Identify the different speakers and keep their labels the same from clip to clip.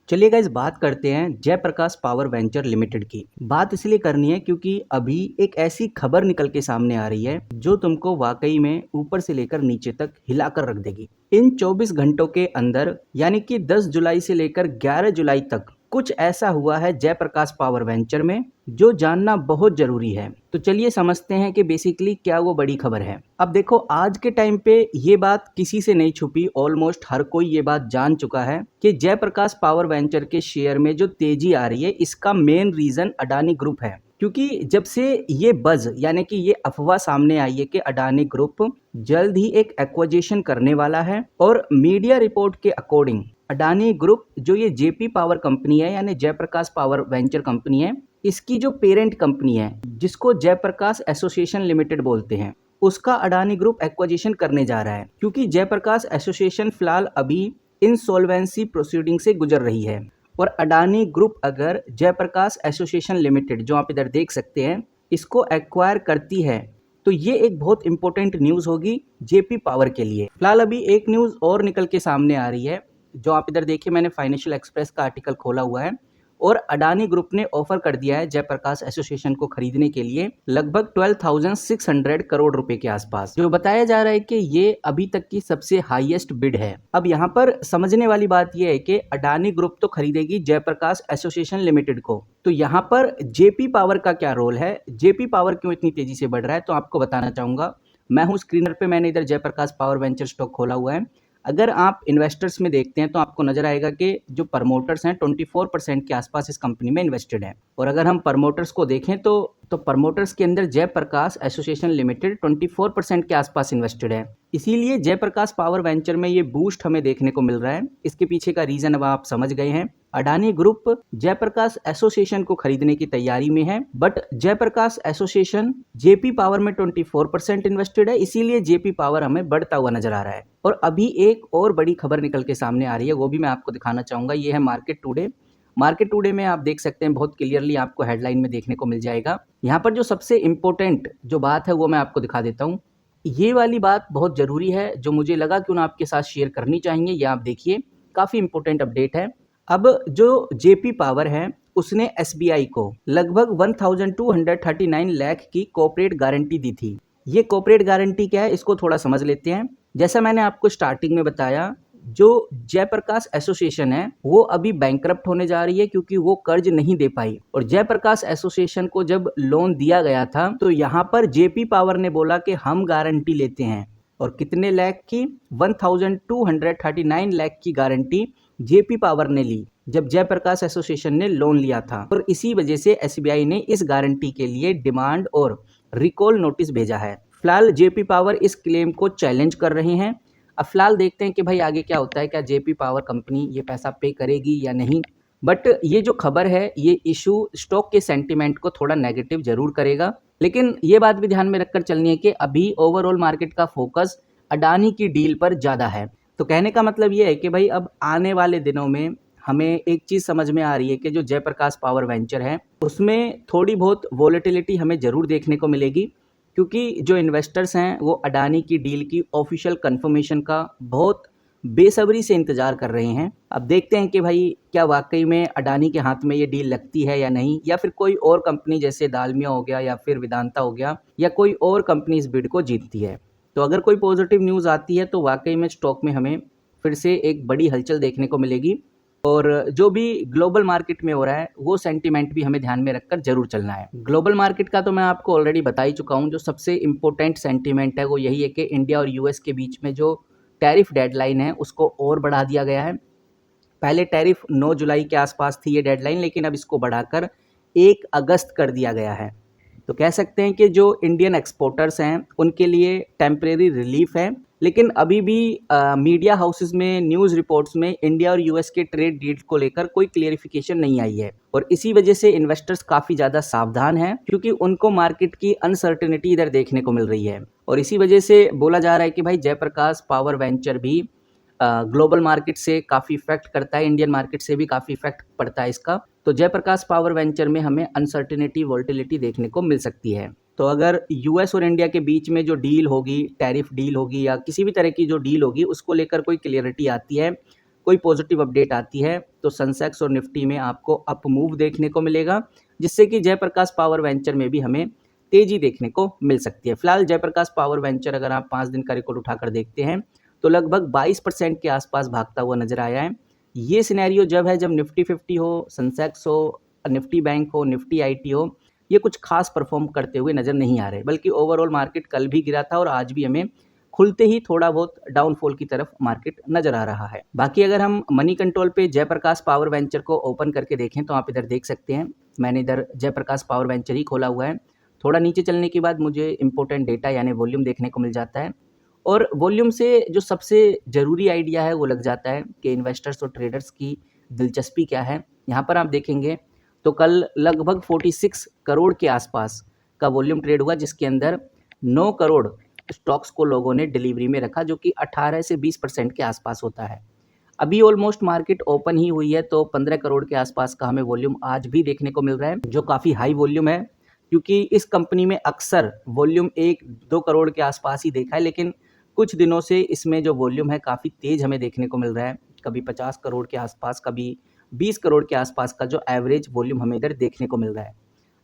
Speaker 1: चलिए गाइस बात करते हैं जयप्रकाश पावर वेंचर लिमिटेड की। बात इसलिए करनी है क्योंकि अभी एक ऐसी खबर निकल के सामने आ रही है जो तुमको वाकई में ऊपर से लेकर नीचे तक हिलाकर रख देगी। इन 24 घंटों के अंदर यानी कि 10 जुलाई से लेकर 11 जुलाई तक कुछ ऐसा हुआ है जयप्रकाश पावर वेंचर में जो जानना बहुत जरूरी है। तो चलिए समझते हैं कि बेसिकली क्या वो बड़ी खबर है। अब देखो आज के टाइम पे ये बात किसी से नहीं छुपी, ऑलमोस्ट हर कोई ये बात जान चुका है कि जयप्रकाश पावर वेंचर के शेयर में जो तेजी आ रही है इसका मेन रीजन अडानी ग्रुप है। क्योंकि जब से ये बज यानी कि ये अफवाह सामने आई है कि अडानी ग्रुप जल्द ही एक एक्विजिशन करने वाला है और मीडिया रिपोर्ट के अकॉर्डिंग अडानी ग्रुप जो ये जेपी पावर कंपनी है यानी जयप्रकाश पावर वेंचर कंपनी है, इसकी जो पेरेंट कंपनी है जिसको जयप्रकाश एसोसिएशन लिमिटेड बोलते हैं, उसका अडानी ग्रुप एक्विजिशन करने जा रहा है। क्योंकि जयप्रकाश एसोसिएशन फिलहाल अभी इंसॉल्वेंसी प्रोसीडिंग से गुजर रही है और अडानी ग्रुप अगर जयप्रकाश एसोसिएशन लिमिटेड जो आप इधर देख सकते हैं इसको एक्वायर करती है तो ये एक बहुत इंपॉर्टेंट न्यूज़ होगी जेपी पावर के लिए। फिलहाल अभी एक न्यूज़ और निकल के सामने आ रही है जो आप इधर देखिए, मैंने फाइनेंशियल एक्सप्रेस का आर्टिकल खोला हुआ है और अडानी ग्रुप ने ऑफर कर दिया है जयप्रकाश एसोसिएशन को खरीदने के लिए लगभग 12,600 करोड़ रुपए के आसपास, जो बताया जा रहा है कि ये अभी तक की सबसे हाईएस्ट बिड है। अब यहाँ पर समझने वाली बात यह है कि अडानी ग्रुप तो खरीदेगी जयप्रकाश एसोसिएशन लिमिटेड को, तो यहाँ पर जेपी पावर का क्या रोल है, जेपी पावर क्यों इतनी तेजी से बढ़ रहा है, तो आपको बताना चाहूंगा। मैं हूँ स्क्रीनर पे, मैंने इधर जयप्रकाश पावर वेंचर स्टॉक खोला हुआ है। अगर आप इन्वेस्टर्स में देखते हैं तो आपको नजर आएगा कि जो प्रमोटर्स हैं 24% के आसपास इस कंपनी में इन्वेस्टेड हैं। और अगर हम प्रमोटर्स को देखें तो प्रमोटर्स के अंदर जयप्रकाश एसोसिएशन लिमिटेड 24% के आसपास इन्वेस्टेड है। इसीलिए जयप्रकाश पावर वेंचर में ये बूस्ट हमें देखने को मिल रहा है। इसके पीछे का रीजन अब आप समझ गए हैं। अडानी ग्रुप जयप्रकाश एसोसिएशन को खरीदने की तैयारी में है, but Jaiprakash association JP power में 24% इन्वेस्टेड है, इसीलिए जेपी पावर हमें बढ़ता हुआ नजर आ रहा है। और अभी एक और बड़ी खबर निकल के सामने आ रही है, वो भी मैं आपको दिखाना चाहूंगा। ये है मार्केट टुडे। मार्केट टुडे में आप देख सकते हैं बहुत क्लियरली आपको हेडलाइन में देखने को मिल जाएगा। यहाँ पर जो सबसे इंपॉर्टेंट जो बात है वो मैं आपको दिखा देता हूँ। ये वाली बात बहुत जरूरी है जो मुझे लगा क्यों ना आपके साथ शेयर करनी चाहिए। ये आप देखिए, काफी इंपॉर्टेंट अपडेट है। अब जो जेपी पावर है उसने एसबीआई को लगभग 1239 लाख की कॉर्पोरेट गारंटी दी थी। ये कॉर्पोरेट गारंटी क्या है इसको थोड़ा समझ लेते हैं। जैसा मैंने आपको स्टार्टिंग में बताया, जो जयप्रकाश एसोसिएशन है वो अभी बैंकरप्ट होने जा रही है क्योंकि वो कर्ज नहीं दे पाई। और जयप्रकाश एसोसिएशन को जब लोन दिया गया था तो यहाँ पर जेपी पावर ने बोला कि हम गारंटी लेते हैं, और कितने लाख की, 1239 लाख की गारंटी जेपी पावर ने ली जब जयप्रकाश एसोसिएशन ने लोन लिया था। और इसी वजह से एसबीआई ने इस गारंटी के लिए डिमांड और रिकॉल नोटिस भेजा है। फिलहाल जेपी पावर इस क्लेम को चैलेंज कर रहे हैं। अब फिलहाल देखते हैं कि भाई आगे क्या होता है, क्या जेपी पावर कंपनी ये पैसा पे करेगी या नहीं। बट ये जो खबर है ये इशू स्टॉक के सेंटीमेंट को थोड़ा नेगेटिव जरूर करेगा, लेकिन ये बात भी ध्यान में रखकर चलनी है कि अभी ओवरऑल मार्केट का फोकस अडानी की डील पर ज़्यादा है। तो कहने का मतलब ये है कि भाई अब आने वाले दिनों में हमें एक चीज़ समझ में आ रही है कि जो जयप्रकाश पावर वेंचर है उसमें थोड़ी बहुत वॉलेटिलिटी हमें ज़रूर देखने को मिलेगी, क्योंकि जो इन्वेस्टर्स हैं वो अडानी की डील की ऑफिशियल कंफर्मेशन का बहुत बेसब्री से इंतजार कर रहे हैं। अब देखते हैं कि भाई क्या वाकई में अडानी के हाथ में ये डील लगती है या नहीं, या फिर कोई और कंपनी जैसे दालमिया हो गया या फिर वेदांता हो गया या कोई और कंपनी इस बिड को जीतती है। तो अगर कोई पॉजिटिव न्यूज़ आती है तो वाकई में स्टॉक में हमें फिर से एक बड़ी हलचल देखने को मिलेगी। और जो भी ग्लोबल मार्केट में हो रहा है वो सेंटीमेंट भी हमें ध्यान में रखकर जरूर चलना है। ग्लोबल मार्केट का तो मैं आपको ऑलरेडी बता ही चुका हूँ। जो सबसे इम्पोर्टेंट सेंटीमेंट है वो यही है कि इंडिया और यूएस के बीच में जो टैरिफ डेडलाइन है उसको और बढ़ा दिया गया है। पहले टैरिफ 9 जुलाई के आसपास थी ये डेडलाइन, लेकिन अब इसको बढ़ाकर 1 अगस्त कर दिया गया है। तो कह सकते हैं कि जो इंडियन एक्सपोर्टर्स हैं उनके लिए टेम्परेरी रिलीफ है, लेकिन अभी भी मीडिया हाउसेस में न्यूज़ रिपोर्ट्स में इंडिया और यूएस के ट्रेड डील को लेकर कोई क्लियरिफिकेशन नहीं आई है। और इसी वजह से इन्वेस्टर्स काफ़ी ज़्यादा सावधान हैं क्योंकि उनको मार्केट की अनसर्टेनिटी इधर देखने को मिल रही है। और इसी वजह से बोला जा रहा है कि भाई जयप्रकाश पावर वेंचर भी ग्लोबल मार्केट से काफ़ी इफेक्ट करता है, इंडियन मार्केट से भी काफ़ी इफेक्ट पड़ता है इसका। तो जयप्रकाश पावर वेंचर में हमें अनसर्टेनिटी, वोलेटिलिटी देखने को मिल सकती है। तो अगर यूएस और इंडिया के बीच में जो डील होगी, टैरिफ डील होगी या किसी भी तरह की जो डील होगी उसको लेकर कोई क्लियरिटी आती है कोई पॉजिटिव अपडेट आती है तो सेंसेक्स और निफ्टी में आपको अप मूव देखने को मिलेगा, जिससे कि जयप्रकाश पावर वेंचर में भी हमें तेजी देखने को मिल सकती है। फिलहाल जयप्रकाश पावर वेंचर अगर आप 5 दिन का रिकॉर्ड उठाकर देखते हैं तो लगभग 22% के आसपास भागता हुआ नजर आया है। ये सिनेरियो जब है जब निफ्टी 50 हो, सेंसेक्स हो, निफ्टी बैंक हो, निफ्टी आईटी हो, ये कुछ खास परफॉर्म करते हुए नजर नहीं आ रहे, बल्कि ओवरऑल मार्केट कल भी गिरा था और आज भी हमें खुलते ही थोड़ा बहुत डाउनफॉल की तरफ मार्केट नजर आ रहा है। बाकी अगर हम मनी कंट्रोल पे जयप्रकाश पावर वेंचर को ओपन करके देखें तो आप इधर देख सकते हैं, मैंने इधर जयप्रकाश पावर वेंचर ही खोला हुआ है। थोड़ा नीचे चलने के बाद मुझे इंपॉर्टेंट डेटा यानी वॉल्यूम देखने को मिल जाता है, और वॉल्यूम से जो सबसे ज़रूरी आइडिया है वो लग जाता है कि इन्वेस्टर्स और ट्रेडर्स की दिलचस्पी क्या है। यहाँ पर आप देखेंगे तो कल लगभग 46 करोड़ के आसपास का वॉल्यूम ट्रेड हुआ, जिसके अंदर 9 करोड़ स्टॉक्स को लोगों ने डिलीवरी में रखा, जो कि 18 से 20% के आसपास होता है। अभी ऑलमोस्ट मार्केट ओपन ही हुई है तो 15 करोड़ के आसपास का हमें वॉल्यूम आज भी देखने को मिल रहा है, जो काफ़ी हाई वॉल्यूम है, क्योंकि इस कंपनी में अक्सर वॉल्यूम 1-2 करोड़ के आसपास ही देखा है, लेकिन कुछ दिनों से इसमें जो वॉल्यूम है काफ़ी तेज़ हमें देखने को मिल रहा है। कभी 50 करोड़ के आसपास, कभी 20 करोड़ के आसपास का जो एवरेज वॉल्यूम हमें इधर देखने को मिल रहा है,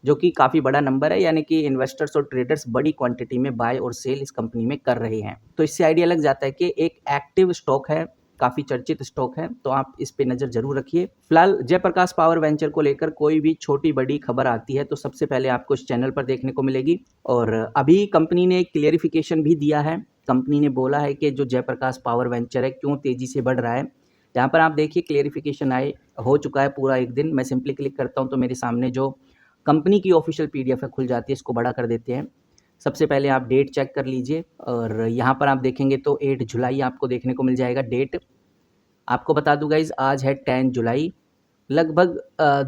Speaker 1: जो कि काफ़ी बड़ा नंबर है, यानी कि इन्वेस्टर्स और ट्रेडर्स बड़ी क्वांटिटी में बाय और सेल इस कंपनी में कर रहे हैं। तो इससे आइडिया लग जाता है कि एक एक्टिव स्टॉक है, काफ़ी चर्चित स्टॉक है, तो आप इस पे नज़र जरूर रखिए। फिलहाल जयप्रकाश पावर वेंचर को लेकर कोई भी छोटी बड़ी खबर आती है तो सबसे पहले आपको इस चैनल पर देखने को मिलेगी। और अभी कंपनी ने एक क्लियरिफिकेशन भी दिया है। कंपनी ने बोला है कि जो जयप्रकाश पावर वेंचर है क्यों तेज़ी से बढ़ रहा है। यहाँ पर आप देखिए क्लियरिफिकेशन हो चुका है पूरा एक दिन। मैं सिंपली क्लिक करता हूँ तो मेरे सामने जो कंपनी की ऑफिशियल PDF है खुल जाती है। इसको बड़ा कर देते हैं। सबसे पहले आप डेट चेक कर लीजिए, और यहाँ पर आप देखेंगे तो 8 जुलाई आपको देखने को मिल जाएगा डेट। आपको बता दूँ गाइज़, आज है 10 जुलाई। लगभग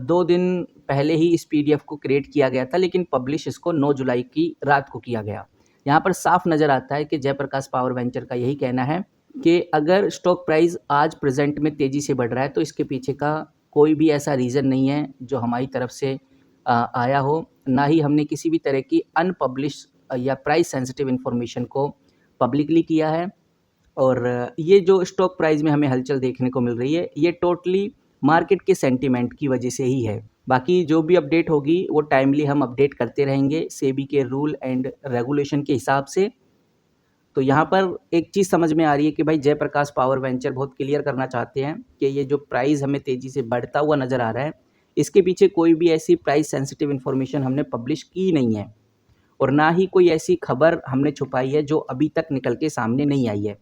Speaker 1: 2 दिन पहले ही इस PDF को क्रिएट किया गया था, लेकिन पब्लिश इसको 9 जुलाई की रात को किया गया। यहाँ पर साफ नज़र आता है कि जयप्रकाश पावर वेंचर का यही कहना है कि अगर स्टॉक प्राइस आज प्रेजेंट में तेज़ी से बढ़ रहा है तो इसके पीछे का कोई भी ऐसा रीज़न नहीं है जो हमारी तरफ से आया हो। ना ही हमने किसी भी तरह की अनपब्लिश या प्राइस सेंसिटिव इन्फॉर्मेशन को पब्लिकली किया है। और ये जो स्टॉक प्राइस में हमें हलचल देखने को मिल रही है, ये टोटली मार्केट के सेंटीमेंट की वजह से ही है। बाकी जो भी अपडेट होगी वो टाइमली हम अपडेट करते रहेंगे सेबी के रूल एंड रेगुलेशन के हिसाब से। तो यहाँ पर एक चीज़ समझ में आ रही है कि भाई जयप्रकाश पावर वेंचर बहुत क्लियर करना चाहते हैं कि ये जो प्राइस हमें तेज़ी से बढ़ता हुआ नज़र आ रहा है, इसके पीछे कोई भी ऐसी प्राइस सेंसिटिव इन्फॉर्मेशन हमने पब्लिश की नहीं है, और ना ही कोई ऐसी खबर हमने छुपाई है जो अभी तक निकल के सामने नहीं आई है।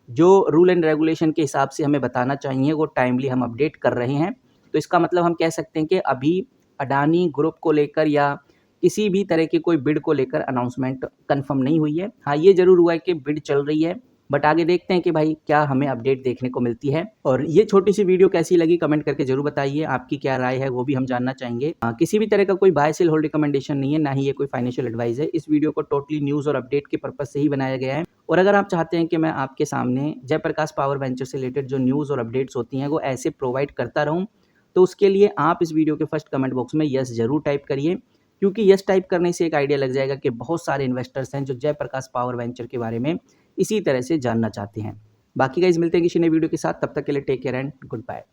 Speaker 1: जो रूल एंड रेगुलेशन के हिसाब से हमें बताना चाहिए वो टाइमली हम अपडेट कर रहे हैं। तो इसका मतलब हम कह सकते हैं कि अभी अडानी ग्रुप को लेकर या किसी भी तरह की कोई बिड को लेकर अनाउंसमेंट कंफर्म नहीं हुई है। हाँ, ये ज़रूर हुआ है कि बिड चल रही है, बट आगे देखते हैं कि भाई क्या हमें अपडेट देखने को मिलती है। और ये छोटी सी वीडियो कैसी लगी कमेंट करके जरूर बताइए, आपकी क्या राय है वो भी हम जानना चाहेंगे। किसी भी तरह का कोई बाय सेल होल्ड रिकमेंडेशन नहीं है, ना ही ये कोई फाइनेंशियल एडवाइस है। इस वीडियो को टोटली न्यूज़ और अपडेट के पर्पज से ही बनाया गया है। और अगर आप चाहते हैं कि मैं आपके सामने जयप्रकाश पावर वेंचर से रिलेटेड जो न्यूज़ और अपडेट्स होती हैं वो ऐसे प्रोवाइड करता रहूं, तो उसके लिए आप इस वीडियो के फर्स्ट कमेंट बॉक्स में यस जरूर टाइप करिए, क्योंकि यस टाइप करने से एक आइडिया लग जाएगा कि बहुत सारे इन्वेस्टर्स हैं जो जयप्रकाश पावर वेंचर के बारे में इसी तरह से जानना चाहते हैं। बाकी गाइस मिलते हैं किसी नए वीडियो के साथ, तब तक के लिए take care and good bye.